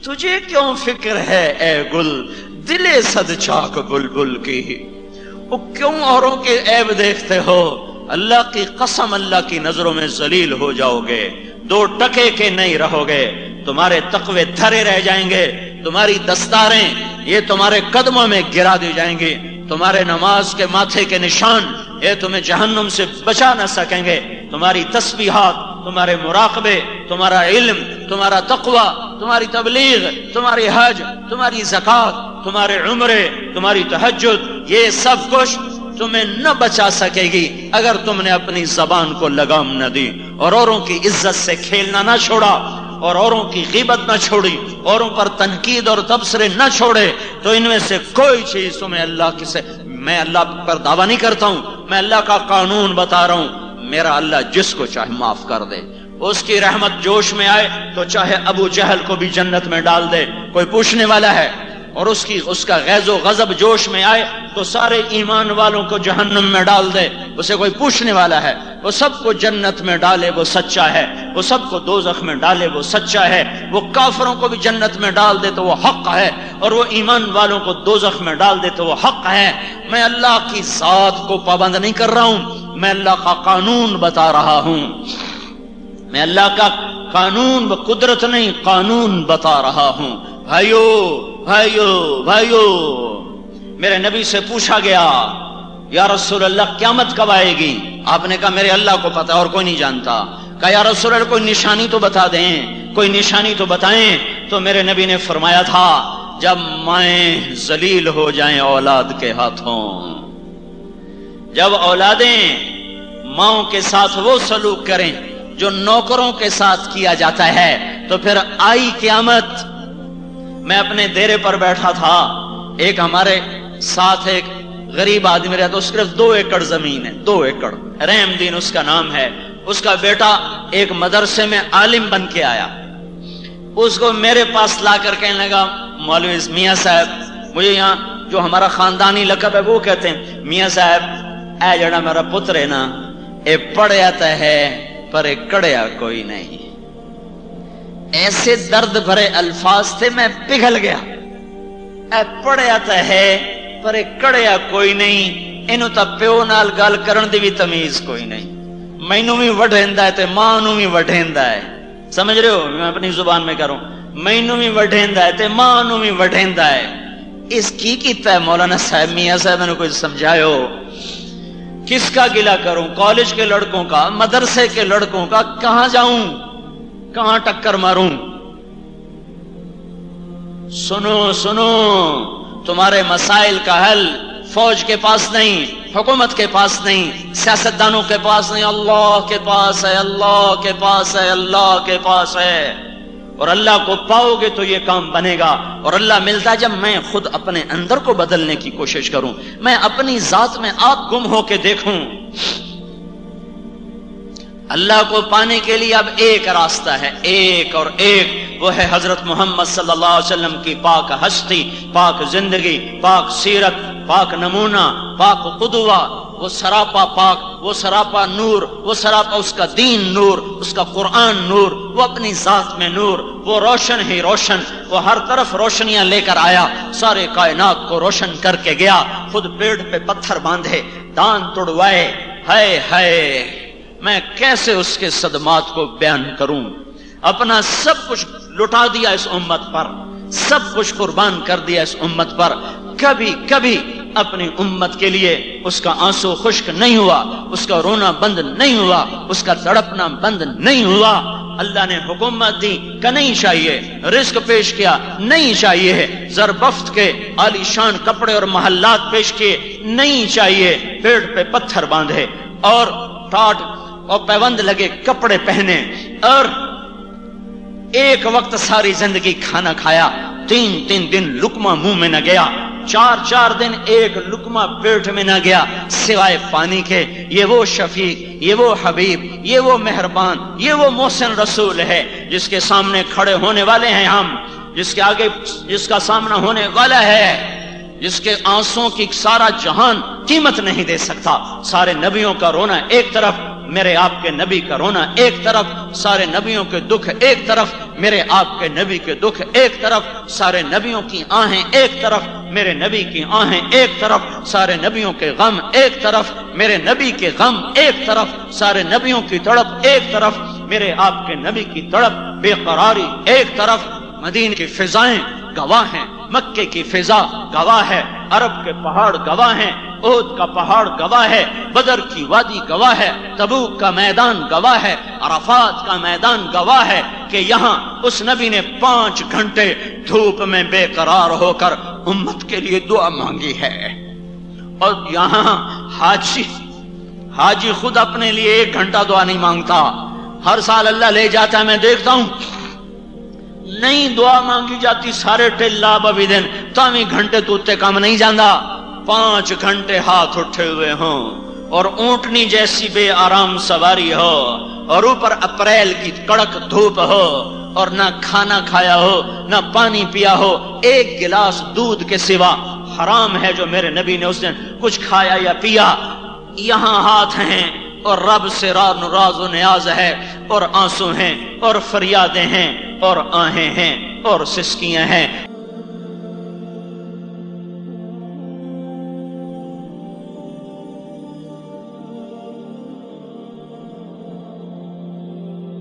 تجھے کیوں فکر ہے اے گل دلے صد چاک بلبل کی؟ وہ کیوں اوروں کے عیب دیکھتے ہو؟ اللہ کی قسم اللہ کی نظروں میں ذلیل ہو جاؤ گے، 2 ٹکے کے نہیں رہو گے، تمہارے تقوی دھرے رہ جائیں گے، تمہاری دستاریں یہ تمہارے قدموں میں گرا دی جائیں گی، تمہارے نماز کے ماتھے کے نشان یہ تمہیں جہنم سے بچا نہ سکیں گے، تمہاری تسبیحات، تمہارے مراقبے، تمہارا علم، تمہارا تقوی، تمہاری تبلیغ، تمہاری حج، تمہاری زکوٰۃ، تمہارے عمرے، تمہاری تہجد، یہ سب کچھ تمہیں نہ بچا سکے گی اگر تم نے اپنی زبان کو لگام نہ دی اور اوروں کی عزت سے کھیلنا نہ چھوڑا اور اوروں کی غیبت نہ چھوڑی، اوروں پر تنقید اور تبصرے نہ چھوڑے، تو ان میں سے کوئی چیز تمہیں اللہ کی سے، میں اللہ پر دعویٰ نہیں کرتا ہوں، میں اللہ کا قانون بتا رہا ہوں، میرا اللہ جس کو چاہے معاف کر دے، اس کی رحمت جوش میں آئے تو چاہے ابو جہل کو بھی جنت میں ڈال دے، کوئی پوچھنے والا ہے، اور اس کا غیظ و غضب جوش میں آئے تو سارے ایمان والوں کو جہنم میں ڈال دے، اسے کوئی پوچھنے والا ہے، وہ سب کو جنت میں ڈالے وہ سچا ہے، وہ سب کو دوزخ میں ڈالے وہ سچا ہے، وہ کافروں کو بھی جنت میں ڈال دے تو وہ حق ہے، اور وہ ایمان والوں کو دوزخ میں ڈال دے تو وہ حق ہے۔ میں اللہ کی ذات کو پابند نہیں کر رہا ہوں، میں اللہ کا قانون بتا رہا ہوں، میں اللہ کا قانون قدرت نہیں قانون بتا رہا ہوں۔ بھائیو بھائیو بھائیو، میرے نبی سے پوچھا گیا یا رسول اللہ قیامت کب آئے گی؟ آپ نے کہا میرے اللہ کو پتا اور کوئی نہیں جانتا۔ کہا یا رسول اللہ کوئی نشانی تو بتا دیں، کوئی نشانی تو بتائیں۔ تو میرے نبی نے فرمایا تھا جب مائیں ذلیل ہو جائیں اولاد کے ہاتھوں، جب اولادیں ماؤں کے ساتھ وہ سلوک کریں جو نوکروں کے ساتھ کیا جاتا ہے، تو پھر آئی قیامت۔ میں اپنے ڈیرے پر بیٹھا تھا، ایک ہمارے ساتھ ایک غریب آدمی رہتا، اس کے 2 ایکڑ زمین ہے، 2 ایکڑ، رحم دین اس کا نام ہے۔ اس کا بیٹا ایک مدرسے میں عالم بن کے آیا، اس کو میرے پاس لا کر کہنے لگا مولوی میاں صاحب، مجھے یہاں جو ہمارا خاندانی لقب ہے وہ کہتے ہیں، میاں صاحب اے جڑا میرا پتر ہے نا، اے پڑھیا تو ہے پر اے کڑیا کوئی نہیں۔ ایسے درد بھرے الفاظ تھے میں پگھل گیا۔ اے پڑھیا تو ہے پر اے کڑیا کوئی نہیں، اینو تا پیو نال گل کرن دی بھی تمیز کوئی نہیں، مینوں بھی وڈھیندا ہے تے ماں نوں بھی وڈھیندا ہے، سمجھ رہے ہو؟ میں اپنی زبان میں کروں، مینوں بھی وڈھیندا ہے تے ماں نوں بھی وڈھیندا ہے۔ اس کی کیتا ہے مولانا صاحب، میاں صاحب نے کوئی سمجھائو؟ کس کا گلہ کروں؟ کالج کے لڑکوں کا، مدرسے کے لڑکوں کا؟ کہاں جاؤں، کہاں ٹکر ماروں؟ سنو سنو، تمہارے مسائل کا حل فوج کے پاس نہیں، حکومت کے پاس نہیں، سیاستدانوں کے پاس نہیں، اللہ کے پاس ہے، اللہ کے پاس ہے، اللہ کے پاس ہے۔ اور اللہ کو پاؤ گے تو یہ کام بنے گا، اور اللہ ملتا ہے جب میں خود اپنے اندر کو بدلنے کی کوشش کروں، میں اپنی ذات میں آپ گم ہو کے دیکھوں۔ اللہ کو پانے کے لیے اب ایک راستہ ہے، ایک اور ایک، وہ ہے حضرت محمد صلی اللہ علیہ وسلم کی پاک ہستی، پاک زندگی، پاک سیرت، پاک نمونہ، پاک قدوہ، وہ سراپا پاک، وہ سراپا نور، وہ سراپا اس کا دین نور، اس کا قرآن نور، وہ اپنی ذات میں نور، وہ روشن ہی روشن، وہ ہر طرف روشنیاں لے کر آیا، سارے کائنات کو روشن کر کے گیا، خود پیڑ پہ پتھر باندھے، دان توڑوائے، ہائے ہائے میں کیسے اس کے صدمات کو بیان کروں؟ اپنا سب کچھ لٹا دیا اس امت پر، سب کچھ قربان کر دیا اس امت پر، کبھی کبھی اپنی امت کے لیے اس کا آنسو خشک نہیں ہوا، اس کا رونا بند نہیں ہوا، اس کا تڑپنا بند نہیں ہوا۔ اللہ نے حکومت دی کہ نہیں چاہیے، رزق پیش کیا نہیں چاہیے، زربفت کے عالی شان کپڑے اور محلات پیش کیے نہیں چاہیے، پیڑ پہ پتھر باندھے اور ٹاٹ اور پیوند لگے کپڑے پہنے، اور ایک وقت ساری زندگی کھانا کھایا، 3 دن لقمہ منہ میں نہ گیا، 4 دن ایک لقمہ پیٹ میں نہ گیا سوائے پانی کے۔ یہ وہ شفیق، یہ وہ حبیب، یہ وہ مہربان، یہ وہ محسن رسول ہے جس کے سامنے کھڑے ہونے والے ہیں ہم، جس کے آگے جس کا سامنا ہونے والا ہے، جس کے آنسوں کی سارا جہان قیمت نہیں دے سکتا۔ سارے نبیوں کا رونا ایک طرف، میرے آپ کے نبی کا رونا ایک طرف، سارے نبیوں کے دکھ ایک طرف، میرے آپ کے نبی کے دکھ ایک طرف، سارے نبیوں کی آہیں ایک طرف، میرے نبی کی آہیں ایک طرف، سارے نبیوں کے غم ایک طرف، میرے نبی کے غم ایک طرف، سارے نبیوں کی تڑپ ایک طرف، میرے آپ کے نبی کی تڑپ بے قراری ایک طرف۔ مدینے کی فضائیں گواہ ہیں، مکے کی فضا گواہ ہے، عرب کے پہاڑ گواہ ہیں، احد کا پہاڑ گواہ ہے، بدر کی وادی گواہ ہے، تبوک کا میدان گواہ ہے، عرفات کا میدان گواہ ہے کہ یہاں اس نبی نے 5 گھنٹے دھوپ میں بے قرار ہو کر امت کے لیے دعا مانگی ہے۔ اور یہاں حاجی خود اپنے لیے 1 گھنٹہ دعا نہیں مانگتا، ہر سال اللہ لے جاتا ہے، میں دیکھتا ہوں نہیں دعا مانگی جاتی سارے ٹلا بوی دن تاوی گھنٹے تو تے کم نہیں جاندہ، 5 گھنٹے ہاتھ اٹھے ہوئے ہوں اور اونٹنی جیسی بے آرام سواری ہو اور اوپر اپریل کی کڑک دھوپ ہو اور نہ کھانا کھایا ہو نہ پانی پیا ہو، 1 گلاس دودھ کے سوا حرام ہے جو میرے نبی نے اس دن کچھ کھایا یا پیا۔ یہاں ہاتھ ہیں اور رب سے راز و نیاز ہے اور آنسو ہیں اور فریادیں ہیں اور آہیں ہیں اور سسکیاں ہیں۔